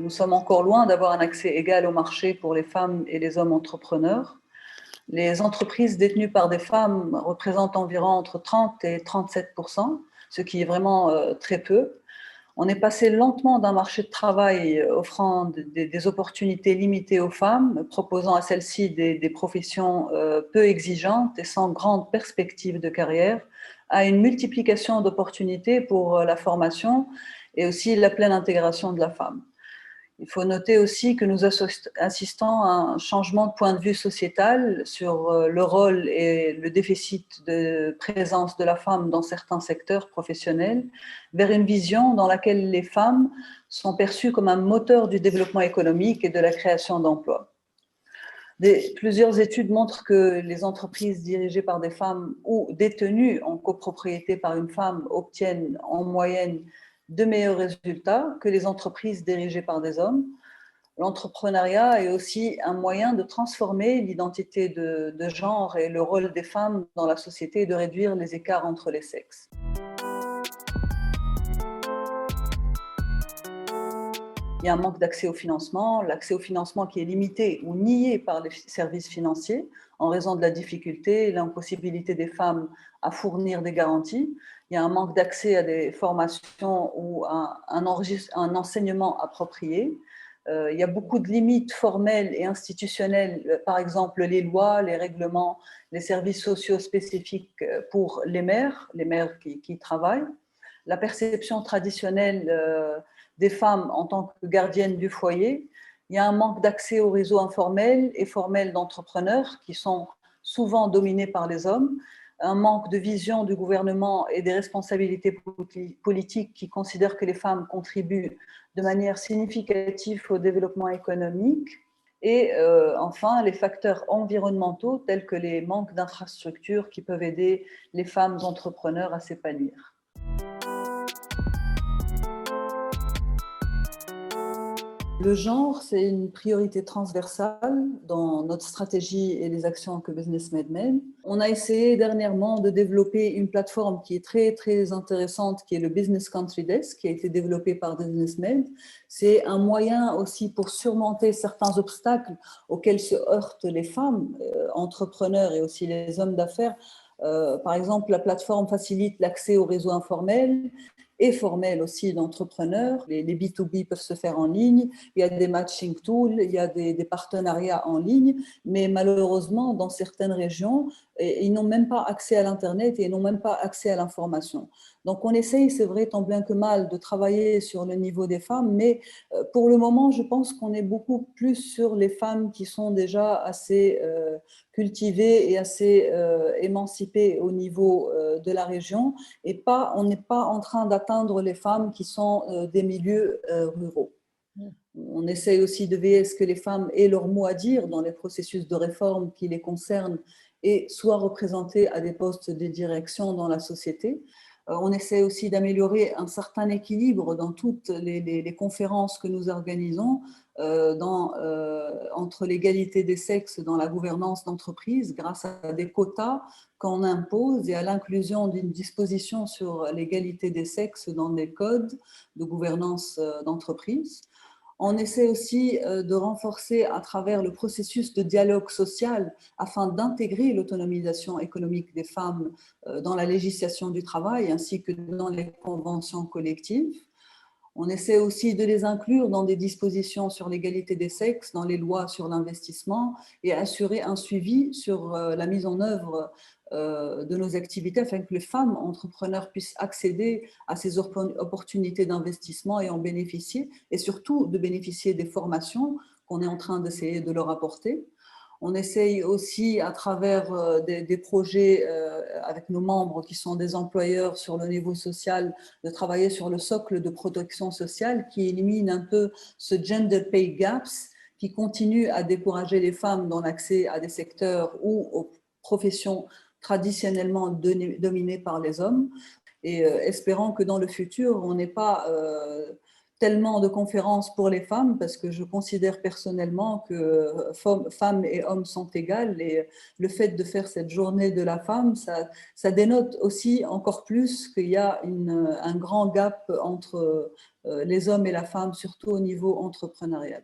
nous sommes encore loin d'avoir un accès égal au marché pour les femmes et les hommes entrepreneurs. Les entreprises détenues par des femmes représentent environ entre 30 et 37%, ce qui est vraiment très peu. On est passé lentement d'un marché de travail offrant des opportunités limitées aux femmes, proposant à celles-ci des professions peu exigeantes et sans grande perspective de carrière, à une multiplication d'opportunités pour la formation et aussi la pleine intégration de la femme. Il faut noter aussi que nous assistons à un changement de point de vue sociétal sur le rôle et le déficit de présence de la femme dans certains secteurs professionnels, vers une vision dans laquelle les femmes sont perçues comme un moteur du développement économique et de la création d'emplois. Plusieurs études montrent que les entreprises dirigées par des femmes ou détenues en copropriété par une femme obtiennent en moyenne de meilleurs résultats que les entreprises dirigées par des hommes. L'entrepreneuriat est aussi un moyen de transformer l'identité de genre et le rôle des femmes dans la société et de réduire les écarts entre les sexes. Il y a un manque d'accès au financement, l'accès au financement qui est limité ou nié par les services financiers en raison de la difficulté et l'impossibilité des femmes à fournir des garanties. Il y a un manque d'accès à des formations ou à un enseignement approprié. Il y a beaucoup de limites formelles et institutionnelles, par exemple les lois, les règlements, les services sociaux spécifiques pour les mères qui travaillent. La perception traditionnelle des femmes en tant que gardiennes du foyer. Il y a un manque d'accès aux réseaux informels et formels d'entrepreneurs qui sont souvent dominés par les hommes, un manque de vision du gouvernement et des responsabilités politiques qui considèrent que les femmes contribuent de manière significative au développement économique, et enfin les facteurs environnementaux tels que les manques d'infrastructures qui peuvent aider les femmes entrepreneurs à s'épanouir. Le genre, c'est une priorité transversale dans notre stratégie et les actions que BusinessMed mène. On a essayé dernièrement de développer une plateforme qui est très, très intéressante, qui est le Business Country Desk, qui a été développé par BusinessMed. C'est un moyen aussi pour surmonter certains obstacles auxquels se heurtent les femmes entrepreneurs et aussi les hommes d'affaires. Par exemple, la plateforme facilite l'accès au réseau informel et formel aussi d'entrepreneurs. Les B2B peuvent se faire en ligne, il y a des matching tools, il y a des partenariats en ligne, mais malheureusement, dans certaines régions, ils n'ont même pas accès à l'Internet et ils n'ont même pas accès à l'information. Donc on essaye, c'est vrai, tant bien que mal, de travailler sur le niveau des femmes, mais pour le moment, je pense qu'on est beaucoup plus sur les femmes qui sont déjà assez cultivées et assez émancipées au niveau de la région, et on n'est pas en train d'atteindre les femmes qui sont des milieux ruraux. On essaye aussi de veiller à ce que les femmes aient leur mot à dire dans les processus de réforme qui les concernent et soient représentées à des postes de direction dans la société. On essaie aussi d'améliorer un certain équilibre dans toutes les conférences que nous organisons entre l'égalité des sexes dans la gouvernance d'entreprise grâce à des quotas qu'on impose et à l'inclusion d'une disposition sur l'égalité des sexes dans les codes de gouvernance d'entreprise. On essaie aussi de renforcer à travers le processus de dialogue social afin d'intégrer l'autonomisation économique des femmes dans la législation du travail ainsi que dans les conventions collectives. On essaie aussi de les inclure dans des dispositions sur l'égalité des sexes, dans les lois sur l'investissement et assurer un suivi sur la mise en œuvre de nos activités afin que les femmes entrepreneurs puissent accéder à ces opportunités d'investissement et en bénéficier, et surtout de bénéficier des formations qu'on est en train d'essayer de leur apporter. On essaye aussi à travers des projets avec nos membres qui sont des employeurs sur le niveau social de travailler sur le socle de protection sociale qui élimine un peu ce gender pay gaps qui continue à décourager les femmes dans l'accès à des secteurs ou aux professions traditionnellement dominées par les hommes, et espérant que dans le futur, on n'ait pas tellement de conférences pour les femmes parce que je considère personnellement que femmes et hommes sont égales et le fait de faire cette journée de la femme, ça dénote aussi encore plus qu'il y a un grand gap entre les hommes et la femme, surtout au niveau entrepreneurial.